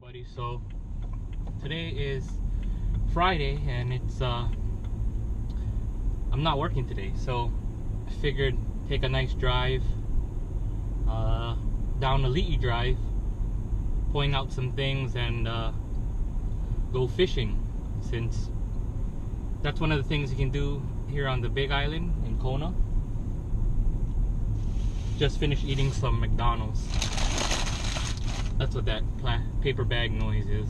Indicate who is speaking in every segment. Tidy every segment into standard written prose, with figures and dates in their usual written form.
Speaker 1: everybody. So today is Friday and it's I'm not working today, so I figured take a nice drive down the Li'i Drive, point out some things and go fishing, since that's one of the things you can do here on the Big Island in Kona. Just finished eating some McDonald's. That's what that paper bag noise is.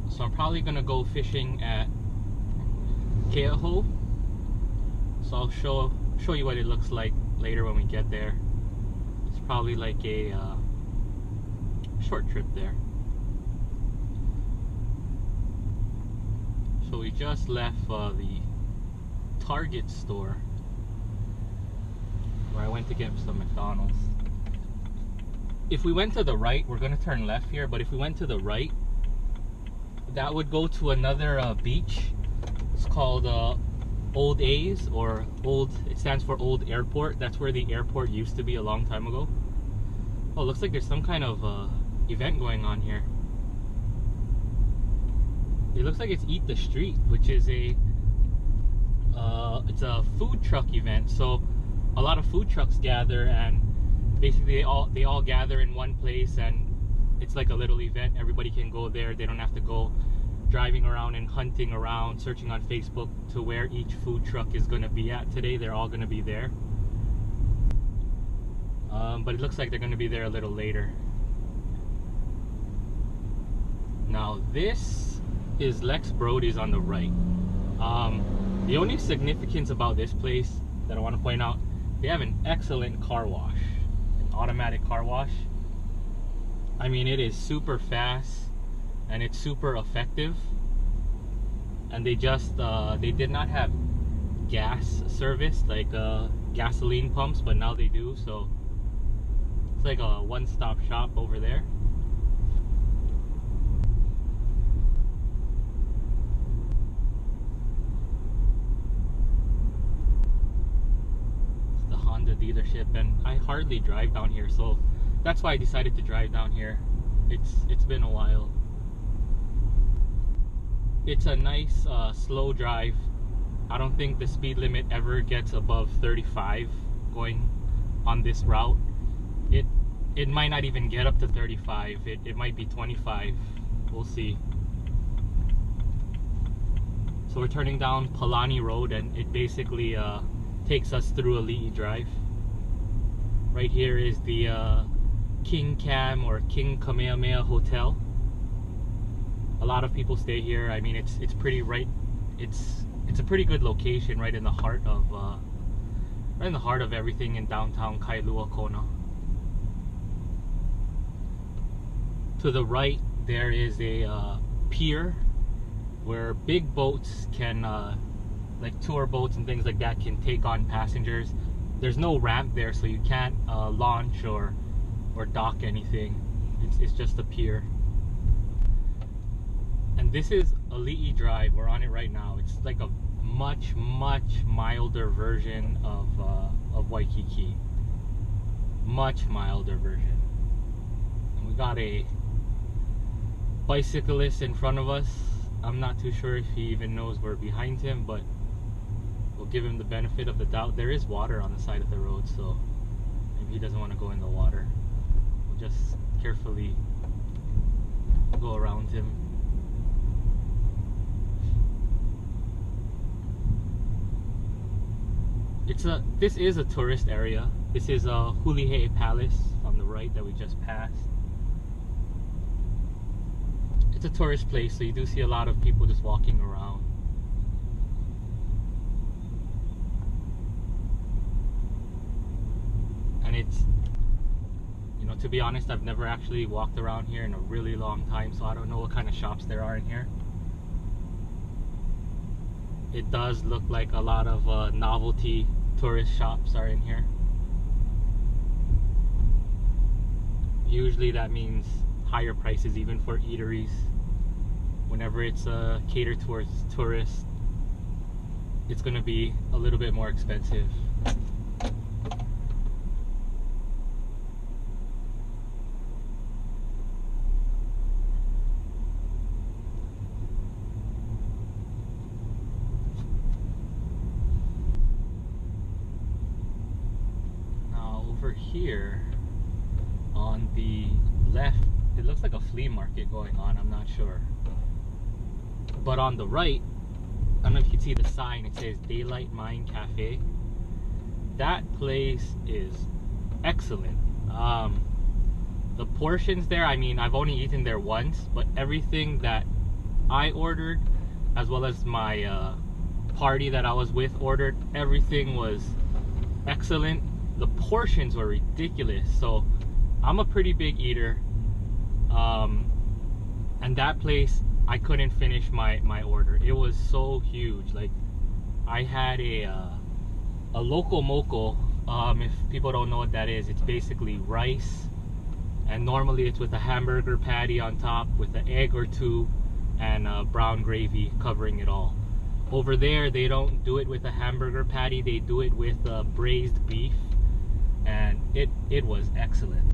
Speaker 1: So I'm probably gonna go fishing at Keauhou. So I'll show you what it looks like later when we get there. It's probably like a short trip there. So we just left the Target store where I went to get some McDonald's. If we went to the right, we're gonna turn left here, but if we went to the right, that would go to another beach. It's called Old A's, or Old, it stands for Old Airport. That's where the airport used to be a long time ago. Oh, looks like there's some kind of event going on here. It looks like it's Eat the Street, which is it's a food truck event. So a lot of food trucks gather, and basically they all gather in one place, and it's like a little event. Everybody can go there. They don't have to go driving around and hunting around, searching on Facebook to where each food truck is going to be at today. They're all going to be there. But it looks like they're going to be there a little later. Now this is Lex Brody's on the right. The only significance about this place that I want to point out, they have an excellent car wash, an automatic car wash. I mean, it is super fast and it's super effective. And they just they did not have gas service, like gasoline pumps, but now they do. So it's like a one-stop shop over there. It's the Honda dealership, and I hardly drive down here, so that's why I decided to drive down here. It's been a while. It's a nice slow drive. I don't think the speed limit ever gets above 35 going on this route. It might not even get up to 35. It might be 25. We'll see. So we're turning down Palani Road, and it basically takes us through a Li'i Drive. Right here is the King Cam or King Kamehameha Hotel. A lot of people stay here. I mean, it's pretty right. It's a pretty good location, right in the heart of everything in downtown Kailua, Kona. To the right, there is a pier where big boats can, like tour boats and things like that, can take on passengers. There's no ramp there, so you can't launch or dock anything. It's just a pier. And this is a Li'i Drive. We're on it right now. It's like a much milder version of Waikiki. Much milder version. And we got a bicyclist in front of us. I'm not too sure if he even knows we're behind him, but we'll give him the benefit of the doubt. There is water on the side of the road, so maybe he doesn't want to go in the water. We'll just carefully go around him. This is a tourist area. This is Hulihe'e Palace on the right that we just passed. It's a tourist place, so you do see a lot of people just walking around. And it's, you know, to be honest, I've never actually walked around here in a really long time, so I don't know what kind of shops there are in here. It does look like a lot of novelty tourist shops are in here. Usually that means higher prices even for eateries. Whenever it's catered towards tourists, it's going to be a little bit more expensive. over here on the left, it looks like a flea market going on. I'm not sure. But on the right, I don't know if you can see the sign. It says Daylight Mine Cafe. That place is excellent. The portions there, I mean, I've only eaten there once, but everything that I ordered, as well as my party that I was with ordered, everything was excellent. The portions were ridiculous. So I'm a pretty big eater, and that place, I couldn't finish my order. It was so huge. Like, I had a loco moco. If people don't know what that is, it's basically rice, and normally it's with a hamburger patty on top with an egg or two and brown gravy covering it all. Over there, they don't do it with a hamburger patty. They do it with braised beef, and it was excellent.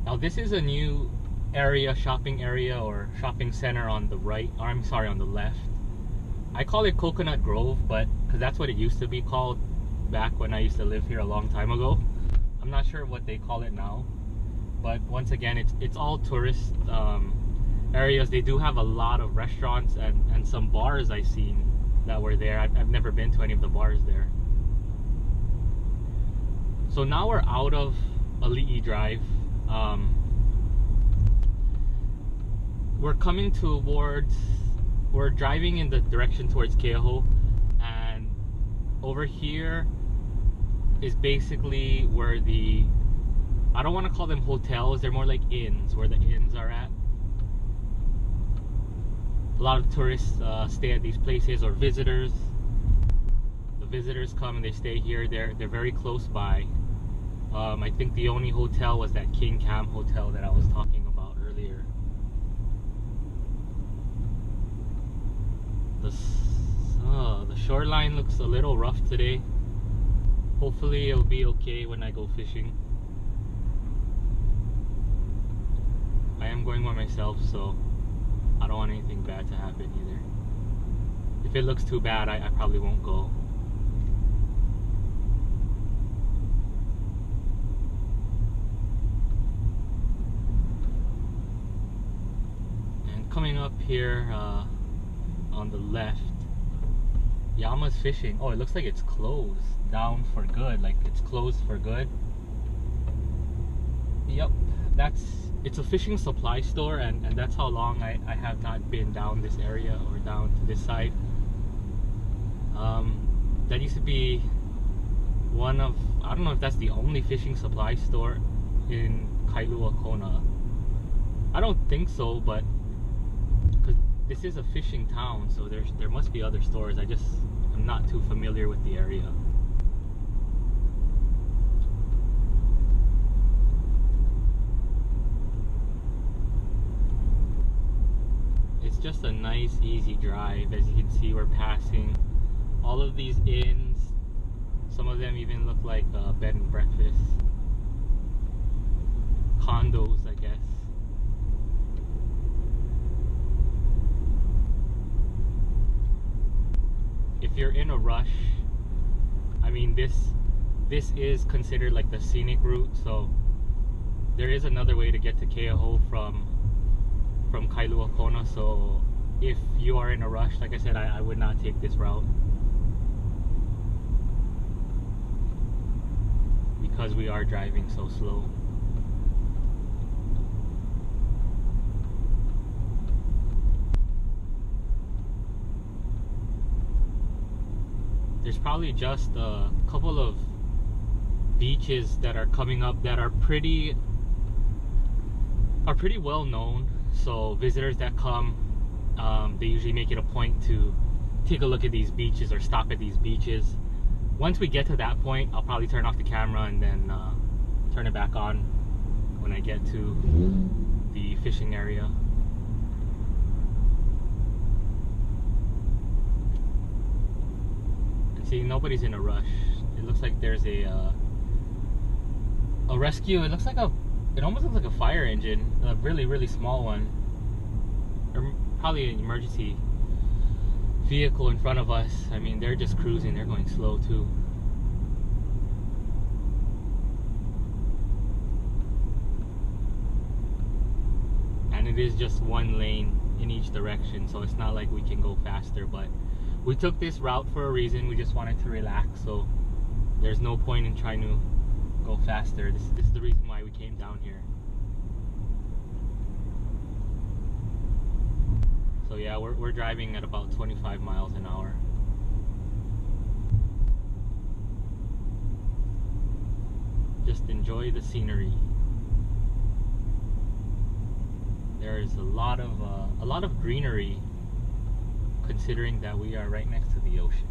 Speaker 1: Now this is a new area, shopping area or shopping center on the right, or I'm sorry, on the left. I call it Coconut Grove, but because that's what it used to be called back when I used to live here a long time ago. I'm not sure what they call it now, but once again, it's all tourist areas. They do have a lot of restaurants and some bars I've seen that were there. I've never been to any of the bars there. So now we're out of Ali'i Drive. We're coming towards, we're driving in the direction towards Keauhou, and over here is basically where the, I don't want to call them hotels, they're more like inns, where the inns are at. A lot of tourists stay at these places, or visitors. The visitors come and they stay here. They're very close by. I think the only hotel was that King Cam hotel that I was talking about earlier. The shoreline looks a little rough today. Hopefully it'll be okay when I go fishing. I am going by myself, so I don't want anything bad to happen either. If it looks too bad, I probably won't go. And coming up here on the left, Yama's Fishing. Oh, it looks like it's closed down for good. Like, it's closed for good. Yep, it's a fishing supply store, and that's how long I have not been down this area or down to this side. That used to be one of, I don't know if that's the only fishing supply store in Kailua Kona. I don't think so, but because this is a fishing town, so there must be other stores. I'm not too familiar with the area. It's just a nice, easy drive. As you can see, we're passing all of these inns. Some of them even look like bed and breakfast. Condos, I guess. If you're in a rush, I mean, this is considered like the scenic route, so there is another way to get to Keauhou from Kailua Kona. So if you are in a rush, like I said, I would not take this route, because we are driving so slow. There's probably just a couple of beaches that are coming up that are pretty well known. So visitors that come, they usually make it a point to take a look at these beaches or stop at these beaches. Once we get to that point, I'll probably turn off the camera and then turn it back on when I get to the fishing area. And see, nobody's in a rush. It looks like there's a rescue. It almost looks like a fire engine, a really small one, or probably an emergency vehicle in front of us. I mean, they're just cruising. They're going slow too. it is just one lane in each direction, so it's not like we can go faster. But we took this route for a reason. We just wanted to relax, so there's no point in trying to go faster. This is the reason why we came down here. So yeah, we're driving at about 25 miles an hour. Just enjoy the scenery. There's a lot of greenery, considering that we are right next to the ocean.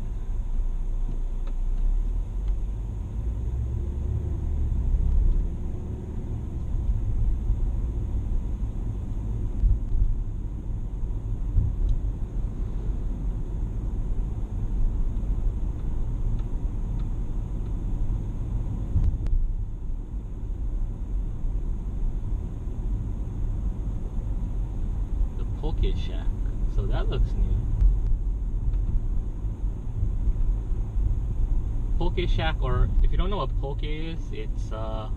Speaker 1: Poke Shack, so that looks new. Poke Shack, or if you don't know what poke is, it's a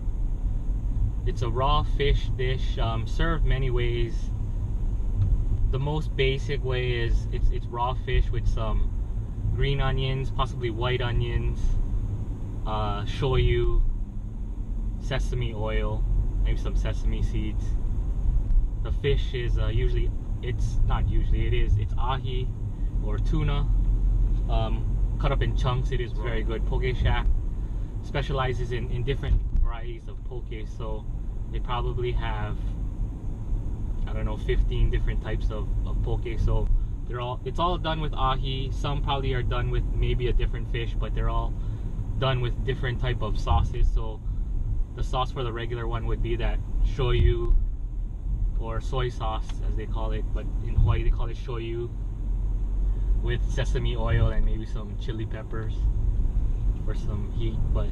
Speaker 1: raw fish dish, served many ways. The most basic way is it's raw fish with some green onions, possibly white onions, shoyu, sesame oil, maybe some sesame seeds. The fish is it's ahi or tuna, cut up in chunks. It is very good. Poke Shack specializes in different varieties of poke, so they probably have, I don't know, 15 different types of poke. So it's all done with ahi. Some probably are done with maybe a different fish, but they're all done with different type of sauces. So the sauce for the regular one would be that shoyu, or soy sauce as they call it, but in Hawaii they call it shoyu, with sesame oil and maybe some chili peppers for some heat. But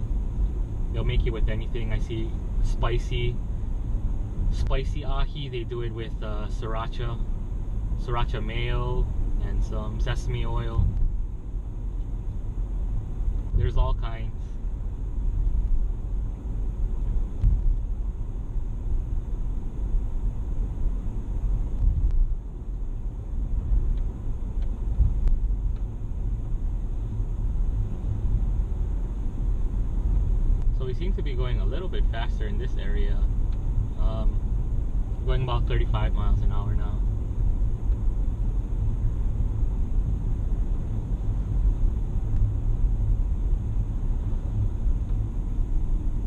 Speaker 1: they'll make it with anything. I see spicy ahi. They do it with sriracha mayo and some sesame oil. There's all kinds. We seem to be going a little bit faster in this area, going about 35 miles an hour now.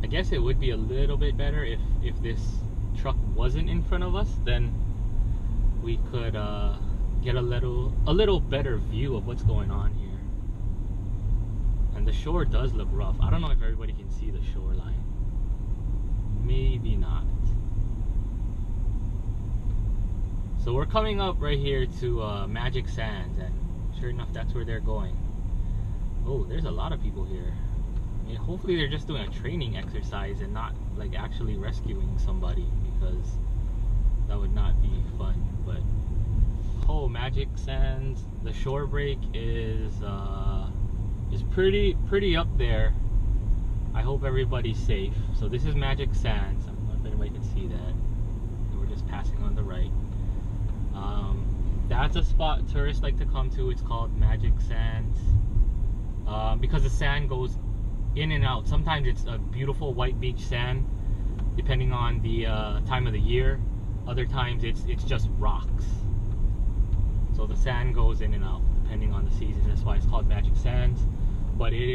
Speaker 1: I guess it would be a little bit better if this truck wasn't in front of us, then we could get a little better view of what's going on here. And the shore does look rough. I don't know if everybody can see the shoreline. Maybe not. So we're coming up right here to Magic Sands, and sure enough, that's where they're going. Oh, there's a lot of people here. I mean, hopefully they're just doing a training exercise and not like actually rescuing somebody, because that would not be fun. But oh, Magic Sands, the shore break is pretty up there. I hope everybody's safe. So this is Magic Sands. I don't know if anybody can see that. We're just passing on the right. That's a spot tourists like to come to. It's called Magic Sands, because the sand goes in and out. Sometimes it's a beautiful white beach sand, depending on the time of the year. Other times it's just rocks. So the sand goes in and out depending on the season. That's why it's called Magic Sands. But it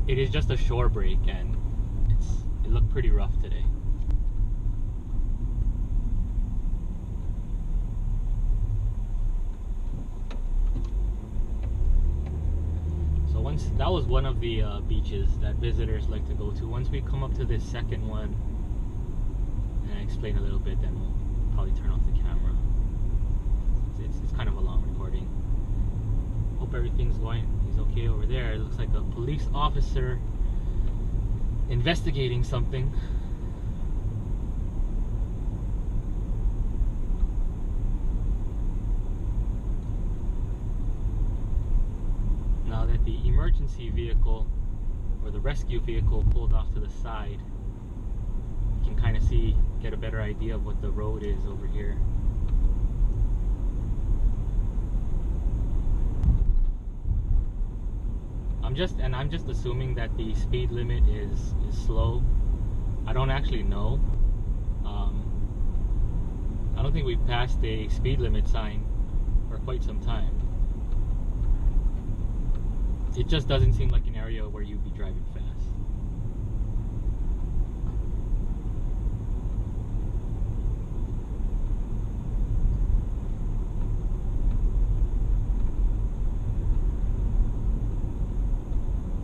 Speaker 1: is just a shore break, and it looked pretty rough today. So that was one of the beaches that visitors like to go to. Once we come up to this second one and I explain a little bit, then we'll probably turn off the camera. It's kind of a long recording. Hope everything's he's okay over there. It looks like a police officer investigating something. Now that the emergency vehicle or the rescue vehicle pulled off to the side, you can kind of get a better idea of what the road is over here. I'm just assuming that the speed limit is slow. I don't actually know. I don't think we've passed a speed limit sign for quite some time. It just doesn't seem like an area where you'd be driving fast.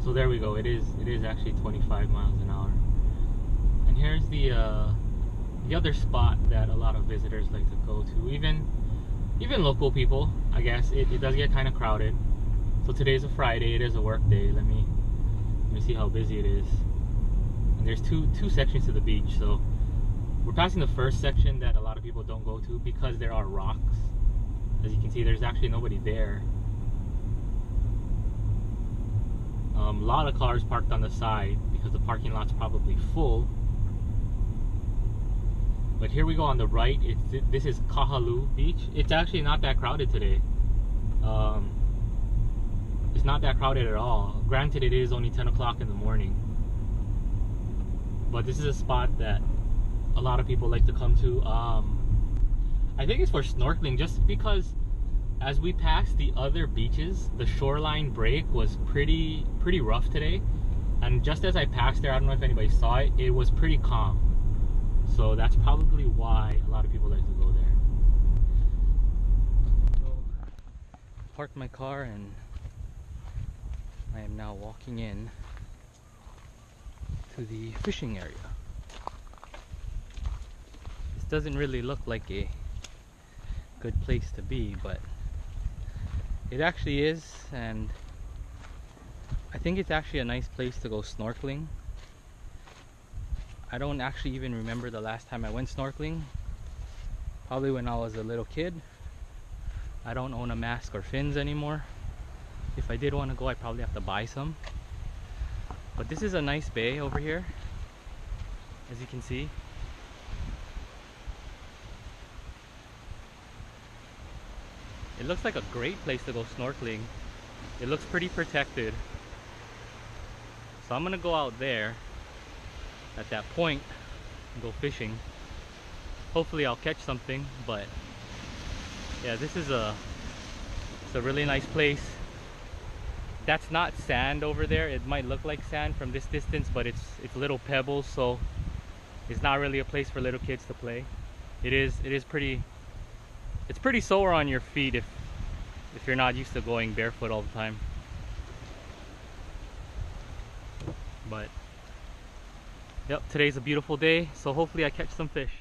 Speaker 1: So there we go. It is actually 25 miles an hour. And here's the other spot that a lot of visitors like to go to. Even local people, I guess. It does get kind of crowded. So today's a Friday. It is a work day. Let me see how busy it is. And there's two sections to the beach. So we're passing the first section that a lot of people don't go to because there are rocks. As you can see, there's actually nobody there. A lot of cars parked on the side because the parking lot's probably full. But here we go on the right. This is Keauhou Beach. It's actually not that crowded today. It's not that crowded at all. Granted, it is only 10 o'clock in the morning. But this is a spot that a lot of people like to come to. I think it's for snorkeling, just because as we passed the other beaches, the shoreline break was pretty rough today. And just as I passed there, I don't know if anybody saw it, it was pretty calm. So that's probably why a lot of people like to go there. So, parked my car and I am now walking in to the fishing area. This doesn't really look like a good place to be, but it actually is, and I think it's actually a nice place to go snorkeling. I don't actually even remember the last time I went snorkeling. Probably when I was a little kid. I don't own a mask or fins anymore. If I did want to go, I'd probably have to buy some. But this is a nice bay over here, as you can see. It looks like a great place to go snorkeling. It looks pretty protected. So I'm gonna go out there at that point and go fishing. Hopefully I'll catch something, but yeah, this is it's a really nice place. That's not sand over there. It might look like sand from this distance, but it's little pebbles, so it's not really a place for little kids to play. It's pretty sore on your feet if you're not used to going barefoot all the time. But yep, today's a beautiful day, so hopefully I catch some fish.